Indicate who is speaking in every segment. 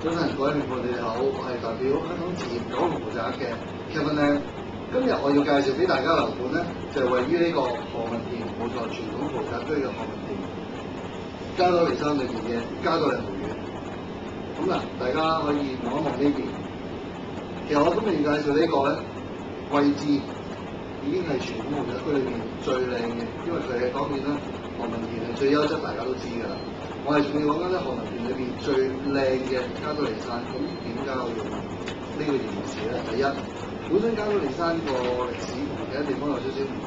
Speaker 1: 早晨，各位朋友你哋好，我係代表香港置業九龍豪宅嘅 Kevin Lam。今日我要介紹俾大家樓盤咧，就係位於呢個何文田，冇錯，傳統豪宅區嘅何文田加多利山裏邊嘅加多利豪苑。咁嗱，大家可以望一望呢邊。其實我今日要介紹呢個咧，位置已經係傳統豪宅區裏邊最靚嘅，因為佢係當然啦，何文田係最優質，大家都知㗎啦。我係仲要講緊咧何文田裏邊最靚嘅加多利山，咁點解我用呢個形容詞咧？第一，本身加多利山個歷史同其他地方有少少唔同，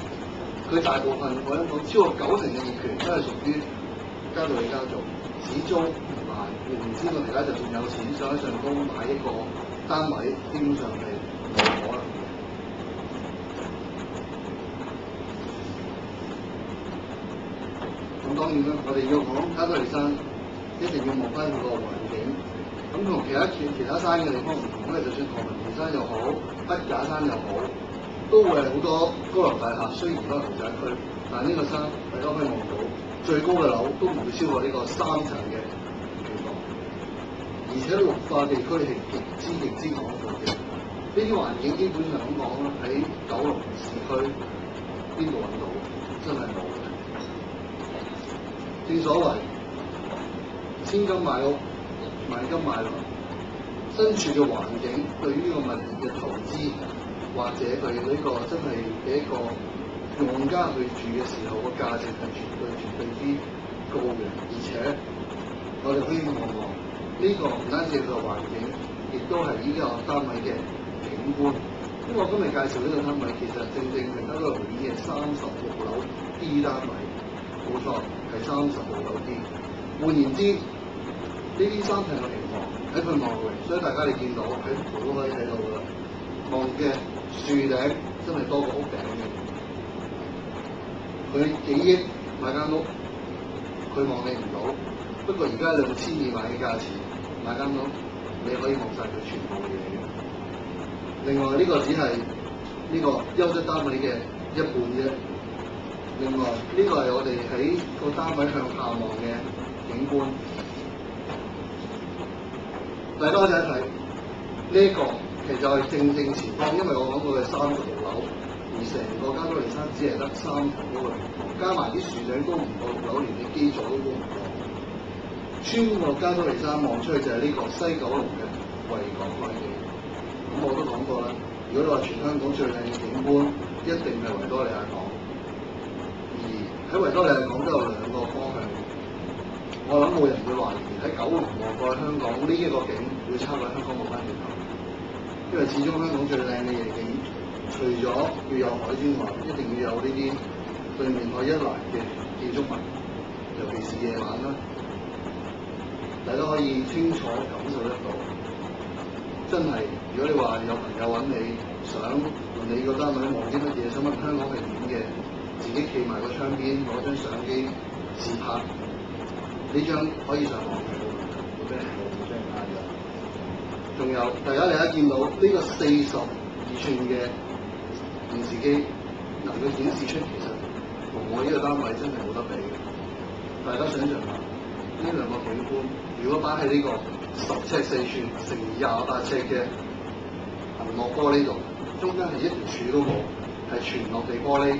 Speaker 1: 佢大部分我想講超過90%嘅業權都係屬於加多利家族，只租唔賣。換言之，我哋而家就算有錢想喺上高買一個單位，基本上係冇可能嘅。咁當然啦，我哋要講加多利山，一定要望翻佢個環境。咁同其他山嘅地方唔同咧，就算何文田山又好，筆架山又好，都會係好多高樓大廈。雖然都係豪宅區，但係呢個山大家可以望到，最高嘅樓都唔會超過呢個3層嘅地方，而且綠化地區係極之廣闊嘅。呢啲環境基本上咁講啦，喺九龍市區邊度揾到？真係冇嘅。正所謂千金買屋，萬金買樓。身處嘅環境對於呢個物業嘅投資，或者對呢個真係俾一個用家去住嘅時候，個價值係絕對之高嘅。而且我哋可以望望呢個唔單止係個環境，亦都係呢個單位嘅景觀。因為我今日介紹呢個單位，其實正係加多利豪苑嘅36樓 D 單位，冇錯係36樓 D。換言之，呢啲3層嘅平房喺佢望落嚟，所以大家你見到喺圖都可以睇到㗎啦。望嘅樹頂真係多過屋頂嘅。佢幾億買間屋，佢望你唔到。不過而家2000萬嘅價錢買間屋，你可以望晒佢全部嘅嘢嘅。另外呢個只係呢個優質單位嘅一半啫。另外呢個係我哋喺個單位向下望嘅景觀。大家睇一睇呢一個，其實係正前方，因為我講過嘅36樓，而成個加多利山只係得3層嗰個平房，加埋啲樹頂都唔夠6樓，連啲基座都唔夠。穿過加多利山望出去就係呢個西九龍嘅維港海景。咁我都講過啦，如果你話全香港最靚嘅景觀，一定係維多利亞港。而喺維多利亞港都有2個方向。我諗冇人會懷疑喺九龍望過香港呢一個景會差過香港冇翻轉頭，因為始終香港最靚嘅夜景，除咗要有海之外，一定要有呢啲對面海一欄嘅建築物，尤其是夜晚啦，大家可以清楚感受得到。真係，如果你話有朋友揾你，想問你個單位望啲乜嘢，想問香港係點嘅，自己企埋個窗邊攞張相機自拍。呢張可以上網嘅，冇俾人冇俾人嗌嘅。仲有，大家見到呢個42寸嘅電視機，能夠顯示出其實同我呢個單位真係冇得比嘅。大家想象下，呢2個景觀，如果擺喺呢個10尺4寸乘28尺嘅銀幕玻璃度，中間係一條柱都冇，係全落地玻璃。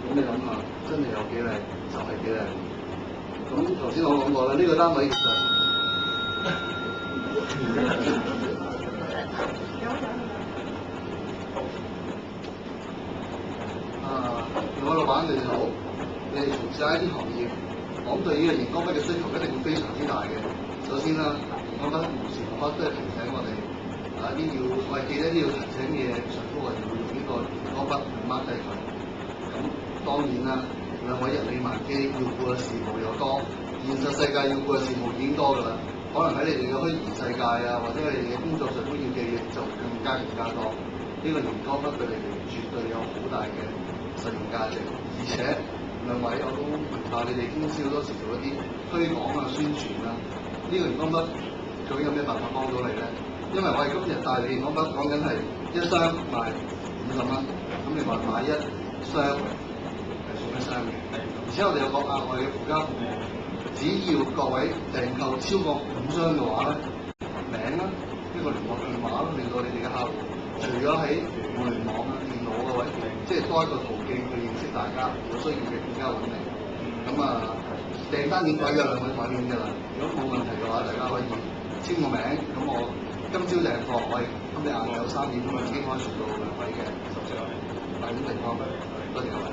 Speaker 1: 咁你諗下，真係有幾靚，就係幾靚。咁頭先我講過啦，呢個單位其實兩位老闆你哋好，你哋從事 IT 行業，我諗對呢個熒光筆嘅需求一定會非常之大嘅。首先啦，熒光筆無時無刻都係提醒我哋我係記得呢要提醒嘅上高，我哋會用呢個熒光筆去 mark 低佢。咁當然啦。2位人力萬機，要顧嘅事務又多，現實世界要顧嘅事務已經多㗎啦。可能喺你哋嘅虛擬世界啊，或者喺你哋嘅工作上都要記嘅就更加多。呢個熒光筆對你哋絕對有好大嘅實用價值。而且2位我都明白你哋公司好多時做一啲推廣啊、宣傳啊，呢個熒光筆究竟有咩辦法幫到你咧？因為我哋今日帶你熒光筆講緊係1箱賣50蚊，咁你話買1箱。送1箱嘅，而且我哋有個額外嘅附加服務，只要各位訂購超過5箱嘅話咧，名啦，一個聯絡電話啦，令到你哋嘅客戶除咗喺互聯網啊、電腦啊或者即係多一個途徑去認識大家，如果需要嘅更加穩定。咁訂單已經改咗2個台面㗎啦，如果冇問題嘅話，大家可以簽個名。咁我今朝訂貨，我係今日晏晝3點已經開送到2位嘅，8點地方，多謝各位。